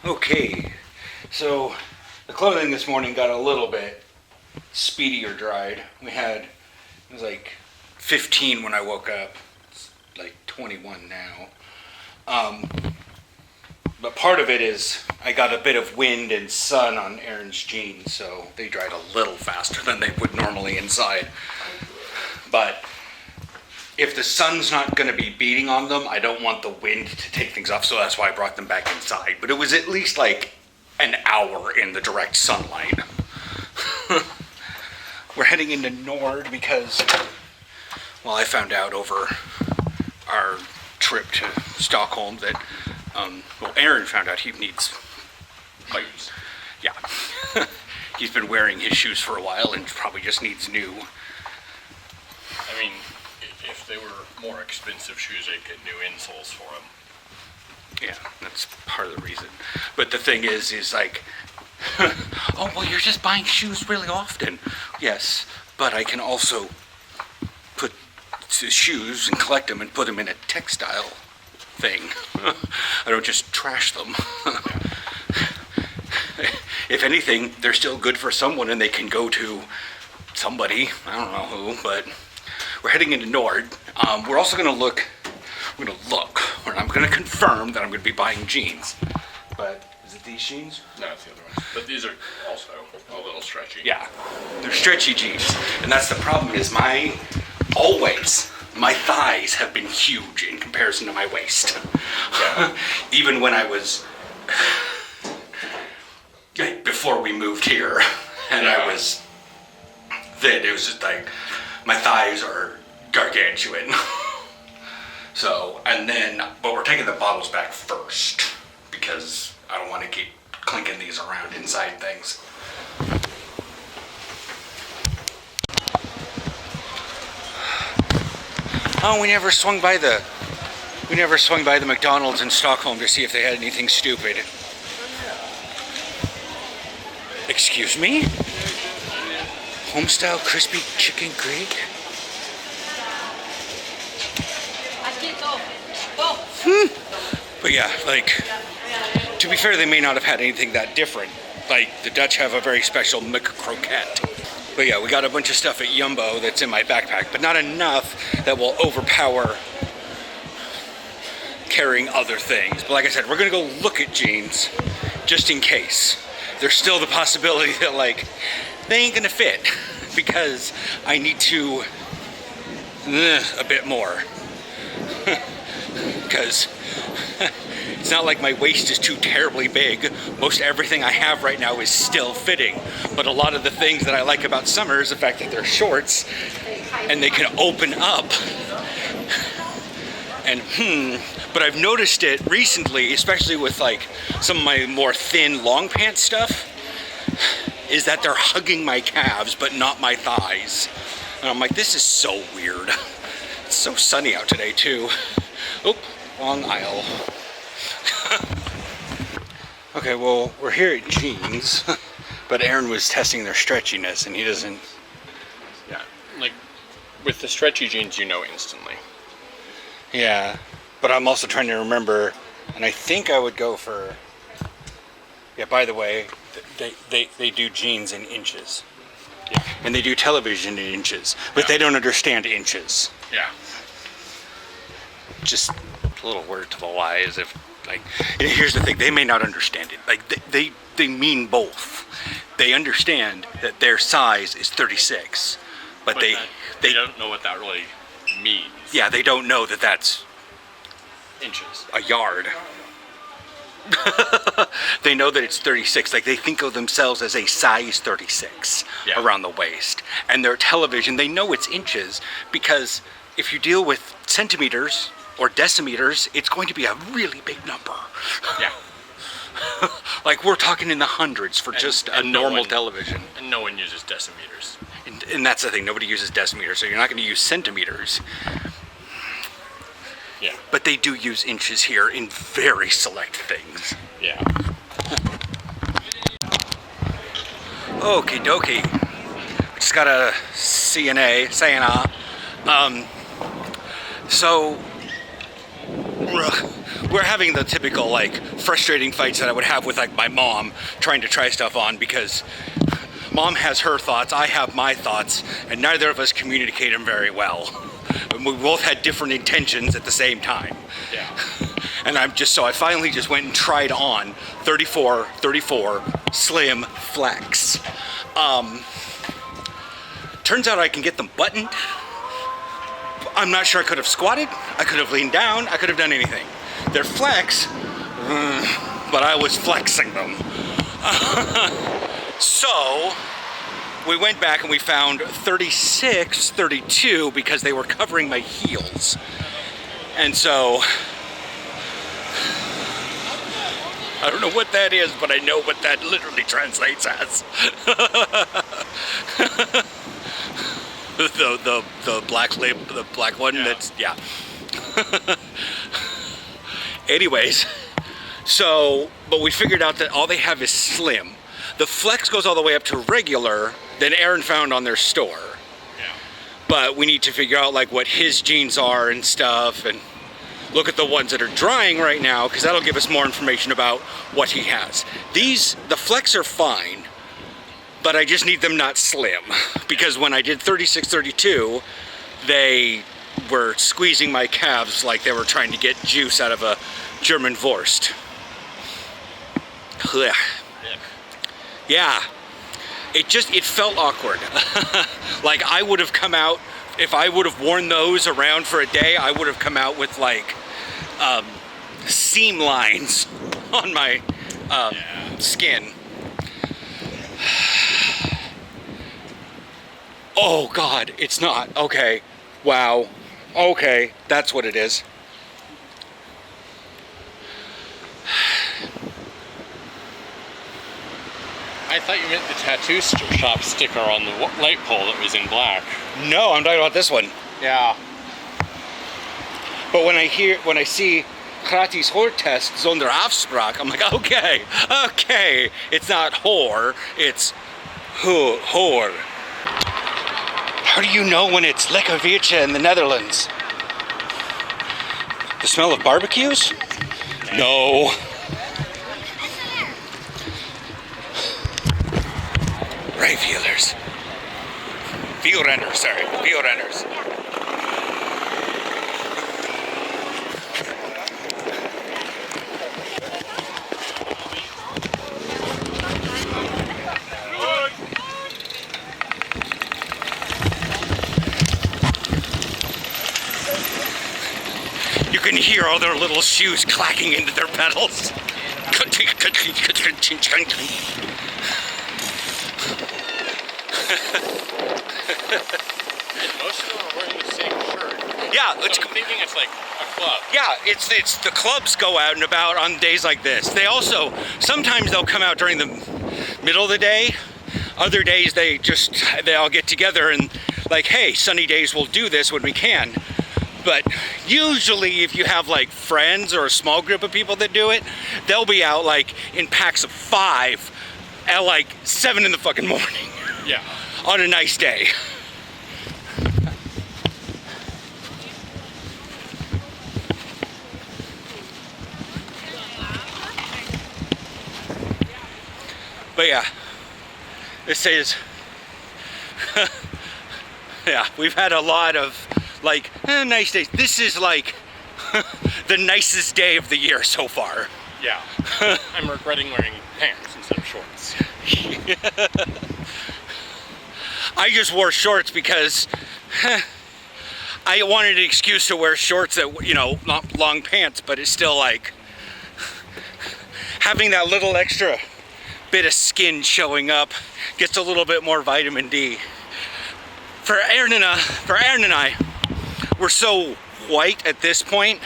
Okay, so the clothing this morning got a little bit speedier dried. It was like 15 when I woke up. It's like 21 now. But part of it is I got a bit of wind and sun on Aaron's jeans, so they dried a little faster than they would normally inside. But if the sun's not going to be beating on them, I don't want the wind to take things off, so that's why I brought them back inside. But it was at least like an hour in the direct sunlight. We're heading into Nord because, well, I found out over our trip to Stockholm that, Aaron found out he needs, like, yeah. He's been wearing his shoes for a while and probably just needs new. I mean, if they were more expensive shoes, I'd get new insoles for them. Yeah, that's part of the reason. But the thing is like, oh, well, you're just buying shoes really often. Yes, but I can also put shoes and collect them and put them in a textile thing. I don't just trash them. If anything, they're still good for someone and they can go to somebody. I don't know who, but we're heading into Nord. We're also going to look, or I'm going to confirm that I'm going to be buying jeans. But is it these jeans? No, it's the other one. But these are also a little stretchy. Yeah, they're stretchy jeans. And that's the problem is my thighs have been huge in comparison to my waist. Yeah. Even when I was, before we moved here, and I was thin, it was just like, my thighs are gargantuan. So, but we're taking the bottles back first, because I don't want to keep clinking these around inside things. Oh, we never swung by the McDonald's in Stockholm to see if they had anything stupid. Excuse me? Homestyle crispy chicken grate? But yeah, like, to be fair, they may not have had anything that different. Like, the Dutch have a very special McCroquette. But yeah, we got a bunch of stuff at Jumbo that's in my backpack, but not enough that will overpower carrying other things. But like I said, we're gonna go look at jeans just in case. There's still the possibility that, like, they ain't gonna fit because I need to a bit more. Because it's not like my waist is too terribly big. Most everything I have right now is still fitting. But a lot of the things that I like about summer is the fact that they're shorts and they can open up. And but I've noticed it recently, especially with like some of my more thin long pants stuff, is that they're hugging my calves but not my thighs. And I'm like, this is so weird. It's so sunny out today too. Oh, wrong aisle. Okay, well, we're here at jeans, but Aaron was testing their stretchiness and he doesn't. Yeah, like with the stretchy jeans, you know instantly. Yeah, but I'm also trying to remember, and I think I would go for. Yeah, by the way, they do jeans in inches. Yeah. And they do television in inches, but they don't understand inches. Yeah. Just a little word to the wise. If, like, here's the thing, they may not understand it. Like, they mean both. They understand that their size is 36, but they don't know what that really means. Yeah, they don't know that that's inches. a yard. They know that it's 36. Like, they think of themselves as a size 36 around the waist. And their television, they know it's inches because if you deal with centimeters or decimeters, it's going to be a really big number. Yeah. Like, we're talking in the hundreds for just a normal television. And no one uses decimeters. And that's the thing, nobody uses decimeters, so you're not going to use centimeters. Yeah. But they do use inches here in very select things. Yeah. Okie dokie. We just got a CNA. So we're having the typical like frustrating fights that I would have with like my mom trying to try stuff on, because mom has her thoughts, I have my thoughts, and neither of us communicate them very well. And we both had different intentions at the same time. Yeah. And I finally just went and tried on 34 slim flex. Turns out I can get them buttoned. I'm not sure I could have squatted, I could have leaned down, I could have done anything. They're flex, but I was flexing them. So we went back and we found 36, 32 because they were covering my heels. And so I don't know what that is, but I know what that literally translates as. the black label, the black one. Yeah. That's, yeah. Anyways, so, but we figured out that all they have is slim. The flex goes all the way up to regular, that Aaron found on their store. Yeah. But we need to figure out like what his jeans are and stuff, and look at the ones that are drying right now, because that'll give us more information about what he has. The flex are fine, but I just need them not slim, because when I did 36, 32, they were squeezing my calves like they were trying to get juice out of a German Wurst. Yeah, it felt awkward. Like I would have come out, if I would have worn those around for a day, I would have come out with like seam lines on my skin. Oh God, it's not. Okay, wow. Okay, that's what it is. I thought you meant the tattoo shop sticker on the light pole that was in black. No, I'm talking about this one. Yeah. But when I see gratis Hortest zonder Afspraak, I'm like, okay. It's not whore, it's whore. How do you know when it's Lekker weetje in the Netherlands? The smell of barbecues? No. Rijvielers. Wielrenners. You can hear all their little shoes clacking into their pedals. And most of them are wearing the same shirt. Yeah, So I'm thinking it's like a club. Yeah, it's the clubs go out and about on days like this. They also, sometimes they'll come out during the middle of the day. Other days they all get together and like, hey, sunny days we'll do this when we can. But usually if you have like friends or a small group of people that do it, they'll be out like in packs of 5 at like 7 in the fucking morning. Yeah. On a nice day. But yeah, this is, yeah, we've had a lot of like nice days. This is like the nicest day of the year so far. Yeah. I'm regretting wearing pants instead of shorts. I just wore shorts because I wanted an excuse to wear shorts that, you know, not long pants, but it's still like having that little extra bit of skin showing up gets a little bit more vitamin D. For Aaron and I, we're so white at this point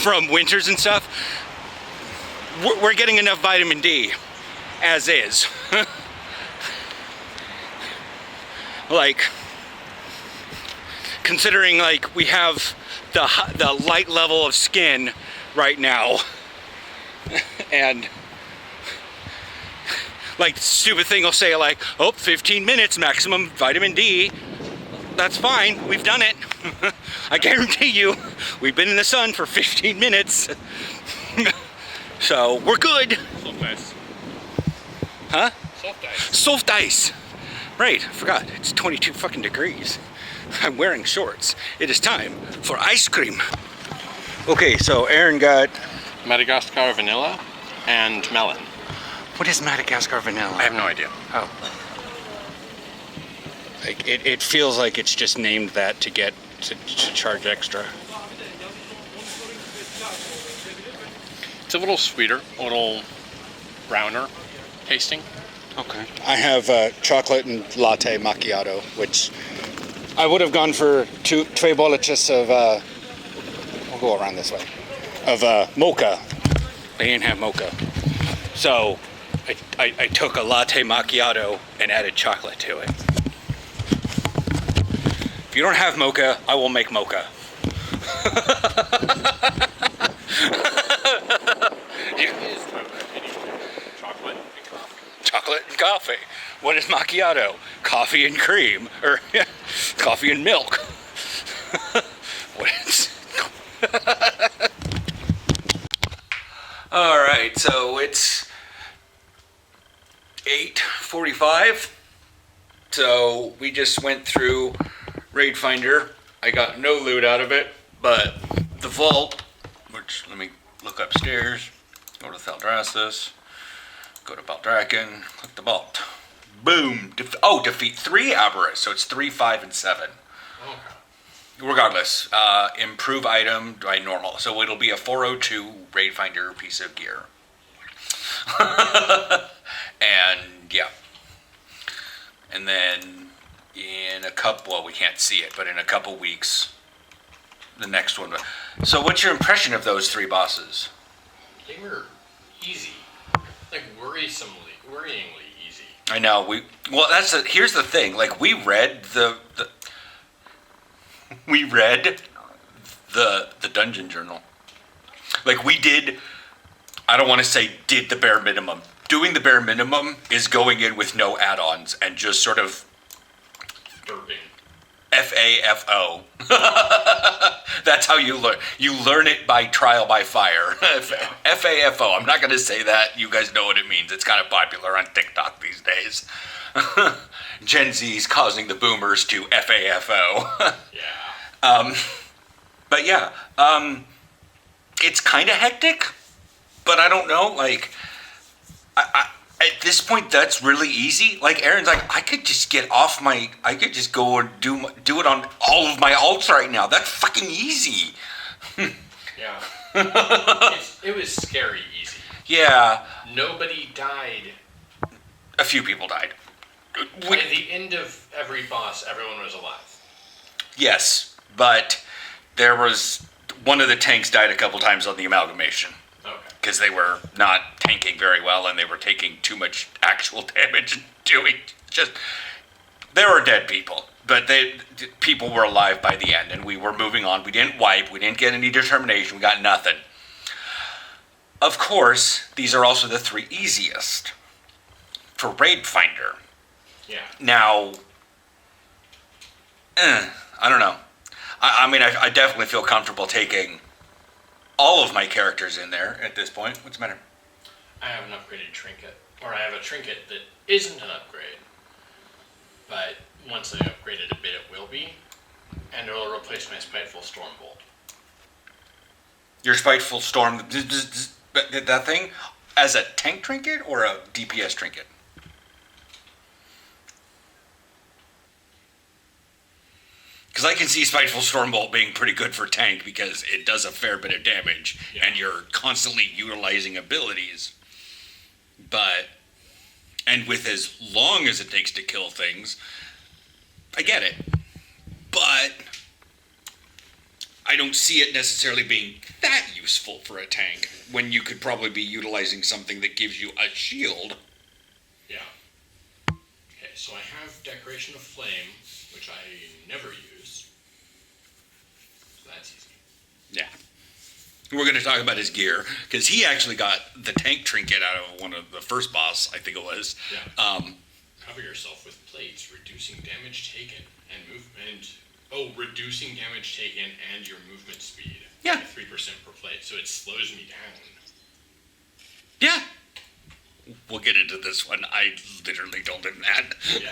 from winters and stuff. We're getting enough vitamin D as is. Like, considering like we have the light level of skin right now, and like the stupid thing will say like, oh, 15 minutes maximum vitamin D. That's fine, we've done it. I guarantee you, we've been in the sun for 15 minutes. So we're good. Soft ice. Huh? Soft ice. Soft ice. Right, I forgot. It's 22 fucking degrees. I'm wearing shorts. It is time for ice cream. Okay, so Aaron got... Madagascar vanilla and melon. What is Madagascar vanilla? I have no idea. Oh. Like, it feels like it's just named that to get to charge extra. It's a little sweeter, a little browner tasting. Okay. I have chocolate and latte macchiato, which I would have gone for two boliches of, we'll go around this way, of mocha. They didn't have mocha. So I took a latte macchiato and added chocolate to it. If you don't have mocha, I will make mocha. Chocolate and coffee. What is macchiato? Coffee and cream, or coffee and milk. What is? All right, so it's 8:45. So we just went through Raid Finder. I got no loot out of it, but the vault, which let me look upstairs, go to Thaldraszus. Go to Baldraken, click the vault. Boom. Defeat 3 Aberrus. So it's 3, 5, and 7. Okay. Regardless, improve item by normal. So it'll be a 402 Raid Finder piece of gear. And yeah. And then in a couple, well, we can't see it, but in a couple weeks, the next one. So what's your impression of those 3 bosses? They were easy. Like worryingly easy. I know. Here's the thing. Like we read the dungeon journal. Like we did. I don't want to say did the bare minimum. Doing the bare minimum is going in with no add-ons and just sort of Burping. FAFO. That's how you learn. You learn it by trial by fire. FAFO. I'm not going to say that. You guys know what it means. It's kind of popular on TikTok these days. Gen Z's causing the boomers to FAFO. Yeah. But yeah, it's kind of hectic, but I don't know. Like, at this point, that's really easy. Like Aaron's like, I could just I could just go and do it on all of my alts right now. That's fucking easy. Yeah. It was scary easy. Yeah. Nobody died. A few people died. At the end of every boss, everyone was alive. Yes, but there was one of the tanks died a couple times on the amalgamation. Because they were not tanking very well and they were taking too much actual damage and there were dead people, but people were alive by the end and we were moving on. We didn't wipe, we didn't get any determination, we got nothing. Of course, these are also the 3 easiest for Raid Finder. Yeah. Now, I don't know. I mean, I definitely feel comfortable taking all of my characters in there at this point. What's the matter? I have an upgraded trinket. Or I have a trinket that isn't an upgrade. But once I upgrade it a bit, it will be. And it'll replace my Spiteful Stormbolt. Your Spiteful Storm, that thing, as a tank trinket or a DPS trinket? Because I can see Spiteful Stormbolt being pretty good for tank because it does a fair bit of damage and you're constantly utilizing abilities. And with as long as it takes to kill things, I get it. But I don't see it necessarily being that useful for a tank when you could probably be utilizing something that gives you a shield. Yeah. Okay, so I have Decoration of Flame, which I never use. So that's easy. Yeah. We're going to talk about his gear, because he actually got the tank trinket out of one of the first boss, I think it was. Yeah. Cover yourself with plates, reducing damage taken and movement. Oh, reducing damage taken and your movement speed. Yeah. By 3% per plate, so it slows me down. Yeah. We'll get into this one. I literally told him that. Yeah.